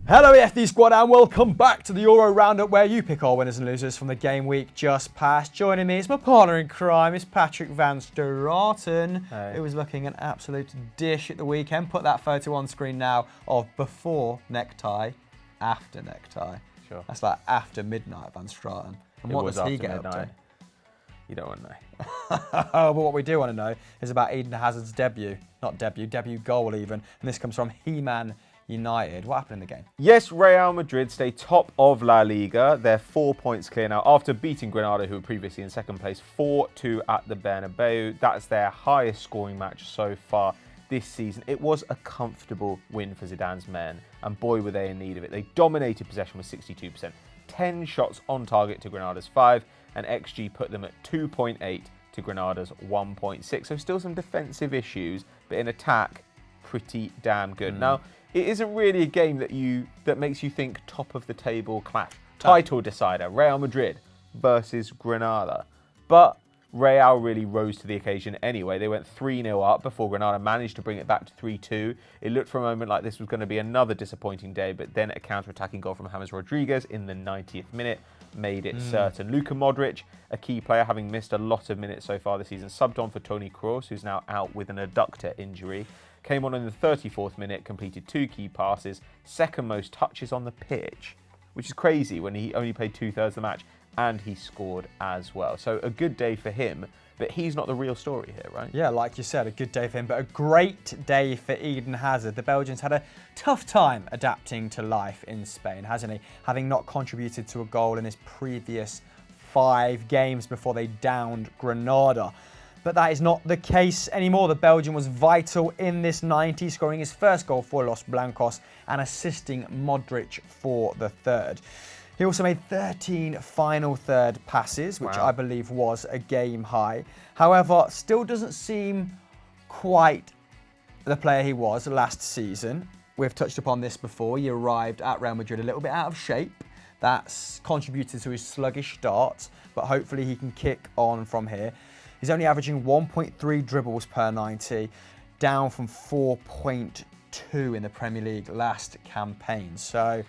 Hello EFD squad and welcome back to the Euro Roundup where you pick our winners and losers from the game week just past. Joining me is my partner in crime, is Patrick Van Straten, who was looking an absolute dish at the weekend. Put that photo on screen now of before necktie, after necktie. Sure. That's like after midnight, Van Straten. And what does he get up to? You don't want to know. But what we do want to know is about Eden Hazard's debut goal even. And this comes from He-Man United. What happened in the game? Yes, Real Madrid stay top of La Liga. They're 4 points clear now after beating Granada, who were previously in second place, 4-2 at the Bernabeu. That's their highest scoring match so far this season. It was a comfortable win for Zidane's men, and boy were they in need of it. They dominated possession with 62%, 10 shots on target to Granada's 5, and XG put them at 2.8 to Granada's 1.6. So still some defensive issues, but in attack, pretty damn good. Now, it isn't really a game that makes you think top of the table clash. Title decider, Real Madrid versus Granada. But Real really rose to the occasion anyway. They went 3-0 up before Granada managed to bring it back to 3-2. It looked for a moment like this was going to be another disappointing day, but then a counter-attacking goal from James Rodriguez in the 90th minute made it certain. Luka Modric, a key player, having missed a lot of minutes so far this season, subbed on for Toni Kroos, who's now out with an adductor injury. Came on in the 34th minute, completed 2 key passes, second most touches on the pitch, which is crazy when he only played 2/3 of the match, and he scored as well. So a good day for him, but he's not the real story here, right? Yeah, like you said, a good day for him, but a great day for Eden Hazard. The Belgians had a tough time adapting to life in Spain, hasn't he? Having not contributed to a goal in his previous 5 games before they downed Granada. But that is not the case anymore. The Belgian was vital in this 90, scoring his first goal for Los Blancos and assisting Modric for the third. He also made 13 final third passes, which I believe was a game high. However, still doesn't seem quite the player he was last season. We've touched upon this before. He arrived at Real Madrid a little bit out of shape. That's contributed to his sluggish start, but hopefully he can kick on from here. He's only averaging 1.3 dribbles per 90, down from 4.2 in the Premier League last campaign. So I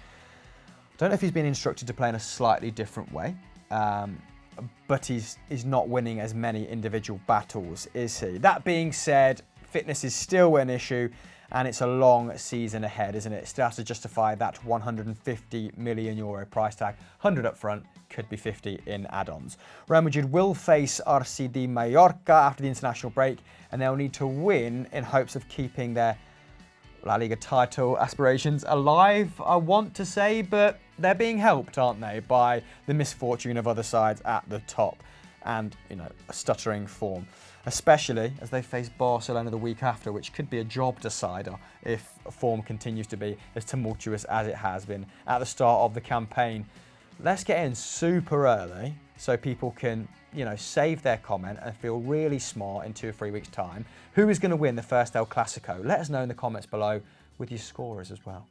don't know if he's been instructed to play in a slightly different way, but he's not winning as many individual battles, is he? That being said, fitness is still an issue, and it's a long season ahead, isn't it? Still has to justify that €150 million price tag, 100 up front, could be 50 in add-ons. Real Madrid will face RCD Mallorca after the international break, and they'll need to win in hopes of keeping their La Liga title aspirations alive, I want to say, but they're being helped, aren't they, by the misfortune of other sides at the top and, a stuttering form, especially as they face Barcelona the week after, which could be a job decider if form continues to be as tumultuous as it has been at the start of the campaign. Let's get in super early so people can, save their comment and feel really smart in 2 or 3 weeks' time. Who is going to win the first El Clasico? Let us know in the comments below with your scorers as well.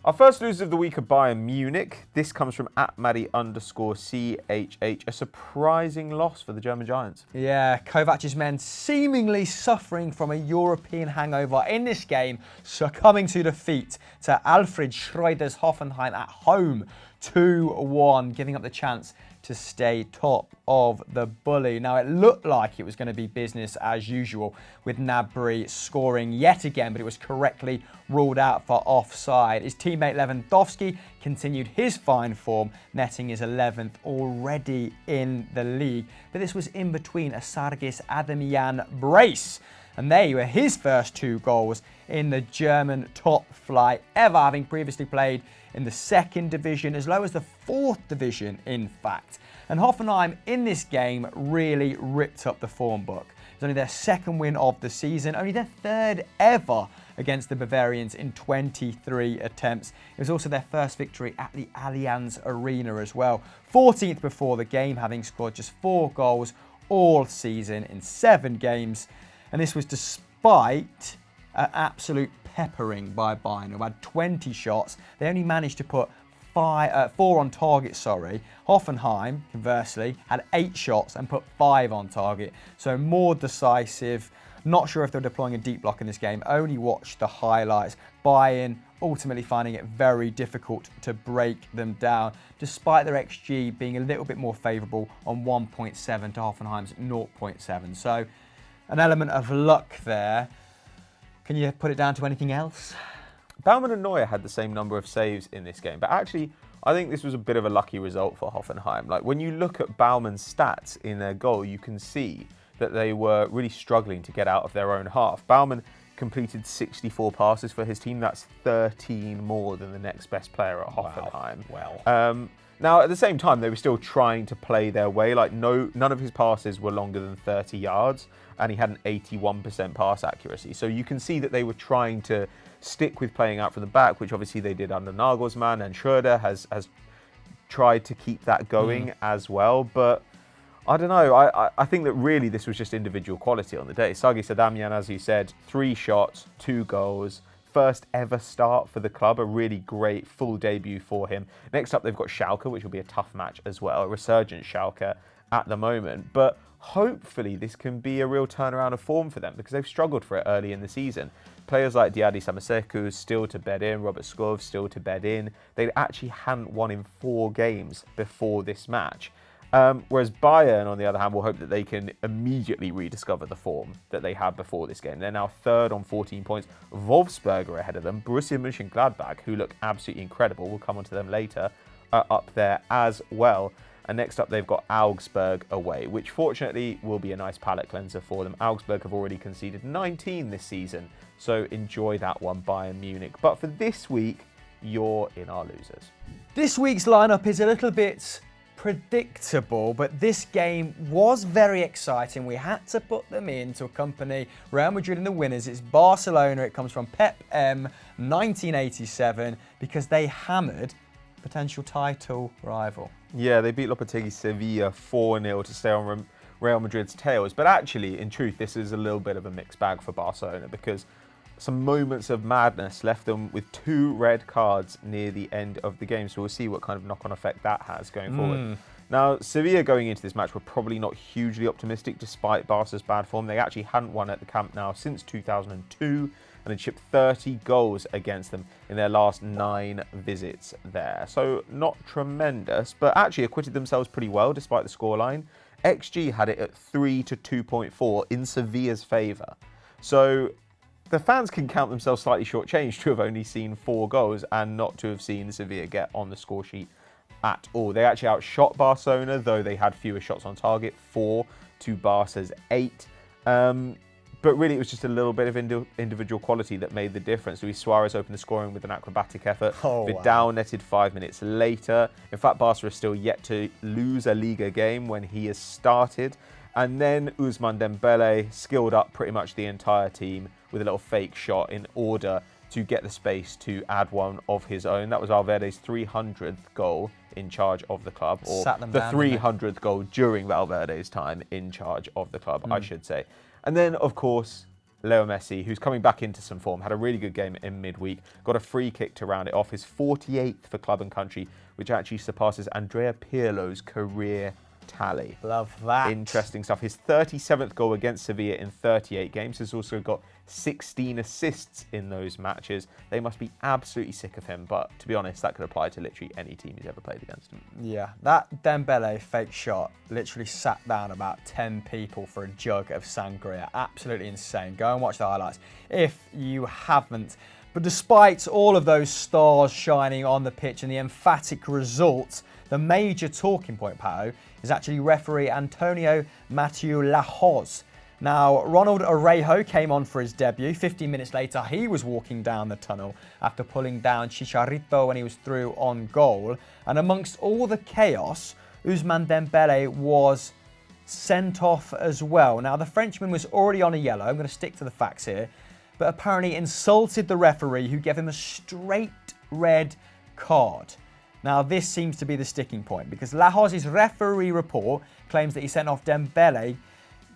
Our first loser of the week are Bayern Munich. This comes from @Maddie_CHH. A surprising loss for the German Giants. Yeah, Kovac's men seemingly suffering from a European hangover in this game, succumbing to defeat to Alfred Schreuder's Hoffenheim at home 2-1, giving up the chance to stay top of the bully. Now, it looked like it was going to be business as usual with Gnabry scoring yet again, but it was correctly ruled out for offside. His teammate Lewandowski continued his fine form, netting his 11th already in the league. But this was in between a Sargis Adamian brace, and they were his first 2 goals in the German top flight ever, having previously played in the 2nd division, as low as the 4th division, in fact. And Hoffenheim in this game really ripped up the form book. It's only their 2nd win of the season, only their 3rd ever against the Bavarians in 23 attempts. It was also their first victory at the Allianz Arena as well. 14th before the game, having scored just 4 goals all season in 7 games. And this was despite an absolute peppering by Bayern, who had 20 shots. They only managed to put 4 on target, Hoffenheim, conversely, had 8 shots and put 5 on target. So more decisive, Not sure if they're deploying a deep block in this game. Only watched the highlights. Bayern ultimately finding it very difficult to break them down, despite their XG being a little bit more favourable on 1.7 to Hoffenheim's 0.7. So an element of luck there. Can you put it down to anything else? Baumann and Neuer had the same number of saves in this game, but actually I think this was a bit of a lucky result for Hoffenheim. Like, when you look at Baumann's stats in their goal, you can see that they were really struggling to get out of their own half. Baumann completed 64 passes for his team. That's 13 more than the next best player at Hoffenheim. Wow. Now, at the same time, they were still trying to play their way. Like, none of his passes were longer than 30 yards, and he had an 81% pass accuracy. So you can see that they were trying to stick with playing out from the back, which obviously they did under Nagelsmann, and Schröder has tried to keep that going as well. But I don't know. I think that really this was just individual quality on the day. Sagi Sadamian, as you said, 3 shots, 2 goals. First ever start for the club, a really great full debut for him. Next up, they've got Schalke, which will be a tough match as well, a resurgent Schalke at the moment. But hopefully this can be a real turnaround of form for them, because they've struggled for it early in the season. Players like Diadi Samaseku still to bed in, Robert Skov still to bed in. They actually hadn't won in 4 games before this match. Whereas Bayern, on the other hand, will hope that they can immediately rediscover the form that they had before this game. They're now 3rd on 14 points. Wolfsburg are ahead of them. Borussia Mönchengladbach, who look absolutely incredible, we'll come on to them later, are up there as well. And next up, they've got Augsburg away, which fortunately will be a nice palate cleanser for them. Augsburg have already conceded 19 this season, so enjoy that one, Bayern Munich. But for this week, you're in our losers. This week's lineup is a little bit predictable, but this game was very exciting. We had to put them in to accompany Real Madrid in the winners. It's Barcelona. It comes from Pep M, 1987, because they hammered potential title rival. Yeah, they beat Lopetegui Sevilla 4-0 to stay on Real Madrid's tails. But actually, in truth, this is a little bit of a mixed bag for Barcelona, because some moments of madness left them with 2 red cards near the end of the game. So we'll see what kind of knock-on effect that has going forward. Now, Sevilla going into this match were probably not hugely optimistic despite Barca's bad form. They actually hadn't won at the Camp Nou since 2002 and had shipped 30 goals against them in their last 9 visits there. So not tremendous, but actually acquitted themselves pretty well despite the scoreline. XG had it at 3 to 2.4 in Sevilla's favour. So the fans can count themselves slightly shortchanged to have only seen 4 goals and not to have seen Sevilla get on the score sheet at all. They actually outshot Barcelona, though they had fewer shots on target, 4 to Barca's 8. But really, it was just a little bit of individual quality that made the difference. Luis Suarez opened the scoring with an acrobatic effort. Vidal netted 5 minutes later. In fact, Barca is still yet to lose a Liga game when he has started. And then Ousmane Dembele skilled up pretty much the entire team with a little fake shot in order to get the space to add one of his own. That was Valverde's 300th goal in charge of the club, or the 300th goal during Valverde's time in charge of the club, I should say. And then, of course, Leo Messi, who's coming back into some form, had a really good game in midweek, got a free kick to round it off, his 48th for club and country, which actually surpasses Andrea Pirlo's career tally. Love that. Interesting stuff. His 37th goal against Sevilla in 38 games. He's also got 16 assists in those matches. They must be absolutely sick of him, but to be honest, that could apply to literally any team he's ever played against him. Yeah, that Dembele fake shot literally sat down about 10 people for a jug of sangria. Absolutely insane. Go and watch the highlights if you haven't. But despite all of those stars shining on the pitch and the emphatic results, the major talking point, Pato, is actually referee Antonio Mathieu Lahoz. Now, Ronald Araujo came on for his debut. 15 minutes later, he was walking down the tunnel after pulling down Chicharito when he was through on goal. And amongst all the chaos, Ousmane Dembele was sent off as well. Now, the Frenchman was already on a yellow. I'm going to stick to the facts here. But apparently insulted the referee, who gave him a straight red card. Now, this seems to be the sticking point, because Lajos's referee report claims that he sent off Dembele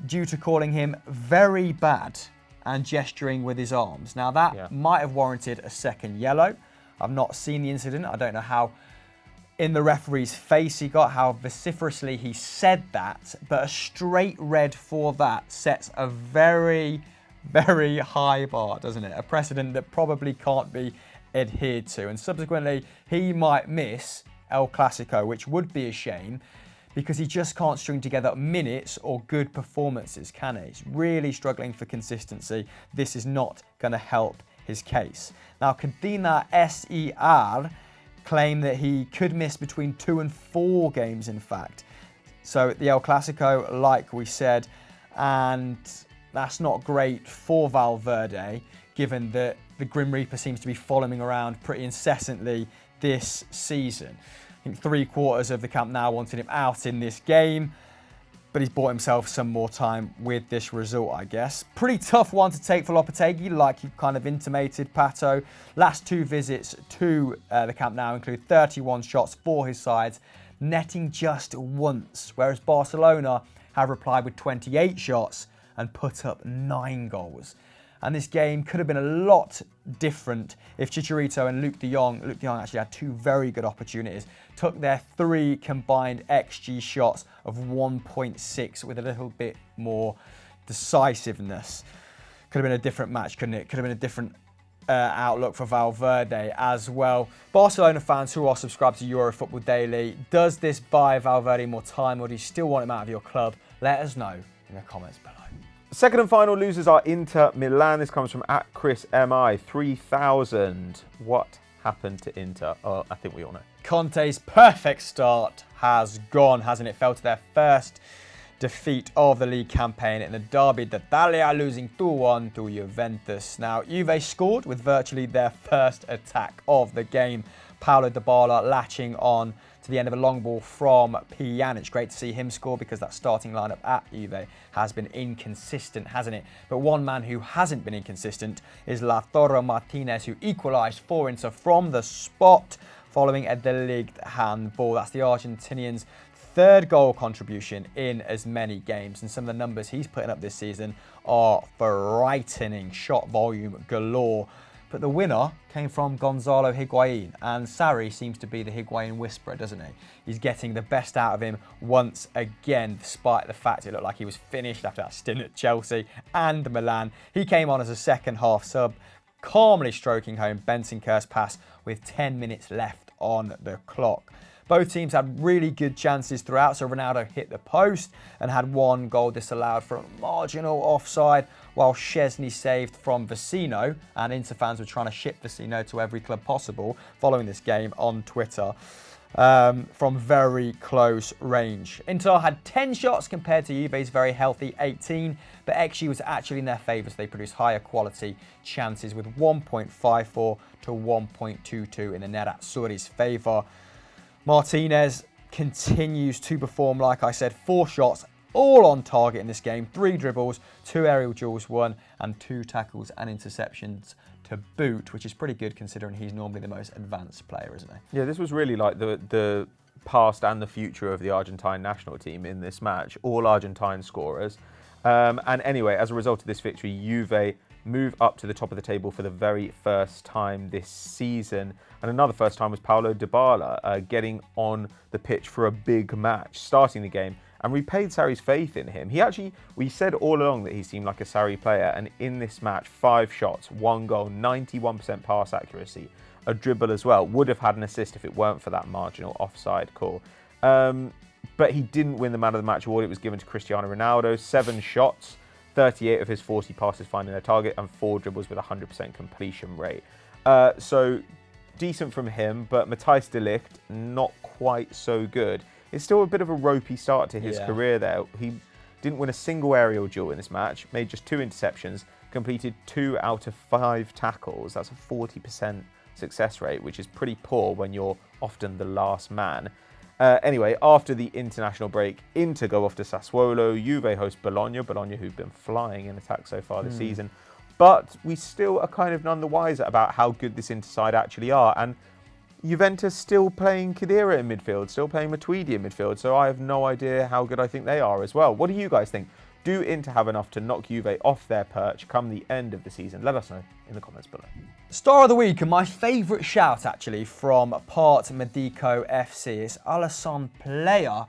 due to calling him very bad and gesturing with his arms. Now, that might have warranted a second yellow. I've not seen the incident. I don't know how in the referee's face he got, how vociferously he said that, but a straight red for that sets a very very high bar, doesn't it? A precedent that probably can't be adhered to. And subsequently, he might miss El Clasico, which would be a shame because he just can't string together minutes or good performances, can he? He's really struggling for consistency. This is not going to help his case. Now, Cadena SER claim that he could miss between 2 and 4 games, in fact. So the El Clasico, like we said, and that's not great for Valverde, given that the Grim Reaper seems to be following around pretty incessantly this season. I think 3/4 of the Camp Nou wanted him out in this game, but he's bought himself some more time with this result, I guess. Pretty tough one to take for Lopetegui, like you kind of intimated, Pato. Last 2 visits to the Camp Nou include 31 shots for his sides, netting just once, whereas Barcelona have replied with 28 shots and put up 9 goals. And this game could have been a lot different if Chicharito and Luke de Jong actually had 2 very good opportunities, took their 3 combined XG shots of 1.6 with a little bit more decisiveness. Could have been a different match, couldn't it? Could have been a different outlook for Valverde as well. Barcelona fans who are subscribed to Eurofootball Daily, does this buy Valverde more time, or do you still want him out of your club? Let us know in the comments below. Second and final losers are Inter Milan. This comes from @ChrisMI3000. What happened to Inter? Oh, I think we all know. Conte's perfect start has gone, hasn't it? Fell to their first defeat of the league campaign in the Derby d'Italia, losing 2-1 to Juventus. Now, Juve scored with virtually their first attack of the game. Paulo Dybala latching on to the end of a long ball from Pjanic. Great to see him score because that starting lineup at Juve has been inconsistent, hasn't it? But one man who hasn't been inconsistent is Lautaro Martinez, who equalised for Inter from the spot following a delayed handball. That's the Argentinian's 3rd goal contribution in as many games, and some of the numbers he's putting up this season are frightening. Shot volume galore. But the winner came from Gonzalo Higuain, and Sarri seems to be the Higuain whisperer, doesn't he? He's getting the best out of him once again, despite the fact it looked like he was finished after that stint at Chelsea and Milan. He came on as a second half sub, calmly stroking home Bentancur's pass with 10 minutes left on the clock. Both teams had really good chances throughout, so Ronaldo hit the post and had 1 goal disallowed for a marginal offside, while Szczesny saved from Vecino, and Inter fans were trying to ship Vecino to every club possible following this game on Twitter from very close range. Inter had 10 shots compared to Juve's very healthy 18, but XG was actually in their favour, so they produced higher quality chances with 1.54 to 1.22 in the net at Suri's favour. Martinez continues to perform, like I said, 4 shots, all on target in this game, 3 dribbles, 2 aerial duels won, and 2 tackles and interceptions to boot, which is pretty good considering he's normally the most advanced player, isn't he? Yeah, this was really like the past and the future of the Argentine national team in this match, all Argentine scorers. And anyway, as a result of this victory, Juve move up to the top of the table for the very first time this season. And another first time was Paulo Dybala getting on the pitch for a big match, starting the game, and repaid Sarri's faith in him. We said all along that he seemed like a Sarri player, and in this match, 5 shots, 1 goal, 91% pass accuracy, a dribble as well. Would have had an assist if it weren't for that marginal offside call. But he didn't win the Man of the Match award. It was given to Cristiano Ronaldo. 7 shots, 38 of his 40 passes finding their target, and 4 dribbles with a 100% completion rate. So decent from him, but Matthijs de Ligt, not quite so good. It's still a bit of a ropey start to his career there. He didn't win a single aerial duel in this match, made just 2 interceptions, completed 2 out of 5 tackles. That's a 40% success rate, which is pretty poor when you're often the last man. Anyway, after the international break, Inter go off to Sassuolo. Juve host Bologna, who've been flying in attack so far this season. But we still are kind of none the wiser about how good this Inter side actually are. And Juventus still playing Khedira in midfield, still playing Matuidi in midfield. So I have no idea how good I think they are as well. What do you guys think? Do Inter have enough to knock Juve off their perch come the end of the season? Let us know in the comments below. Star of the week, and my favourite shout actually from Part Medico FC is Alisson Player,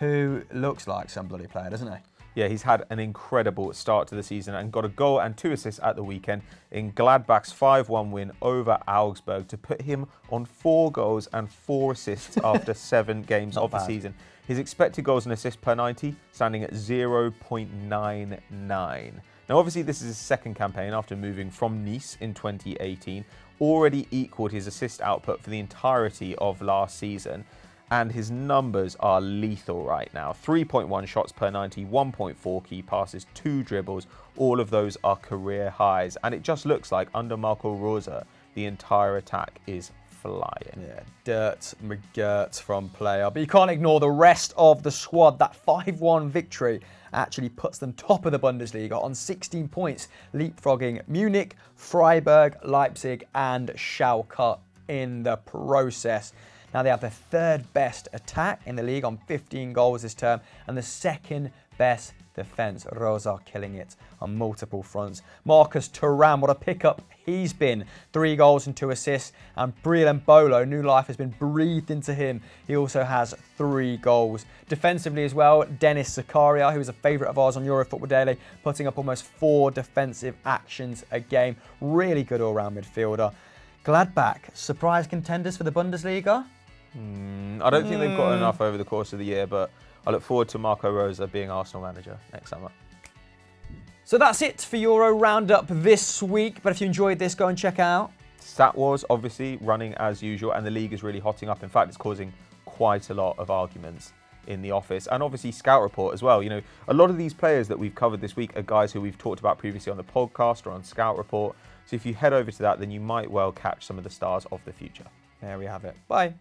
who looks like some bloody player, doesn't he? Yeah, he's had an incredible start to the season and got a goal and 2 assists at the weekend in Gladbach's 5-1 win over Augsburg to put him on 4 goals and 4 assists after 7 games of the season. His expected goals and assists per 90 standing at 0.99. Now, obviously, this is his second campaign after moving from Nice in 2018, already equalled his assist output for the entirety of last season. And his numbers are lethal right now. 3.1 shots per 90, 1.4 key passes, 2 dribbles. All of those are career highs. And it just looks like under Marco Rosa, the entire attack is flying. Yeah, dirt McGirt from player. But you can't ignore the rest of the squad. That 5-1 victory actually puts them top of the Bundesliga on 16 points, leapfrogging Munich, Freiburg, Leipzig and Schalke in the process. Now they have the 3rd best attack in the league on 15 goals this term and the 2nd best defence. Rosa killing it on multiple fronts. Marcus Thuram, what a pickup he's been. 3 goals and 2 assists. And Breel Mbolo, new life has been breathed into him. He also has 3 goals. Defensively as well, Dennis Zakaria, who is a favourite of ours on Eurofootball Daily, putting up almost 4 defensive actions a game. Really good all-round midfielder. Gladbach, surprise contenders for the Bundesliga? I don't think they've got enough over the course of the year, but I look forward to Marco Rosa being Arsenal manager next summer. So that's it for Euro Roundup this week. But if you enjoyed this, go and check out Stat Wars, obviously running as usual, and the league is really hotting up. In fact, it's causing quite a lot of arguments in the office, and obviously Scout Report as well. You know, a lot of these players that we've covered this week are guys who we've talked about previously on the podcast or on Scout Report. So if you head over to that, then you might well catch some of the stars of the future. There we have it. Bye.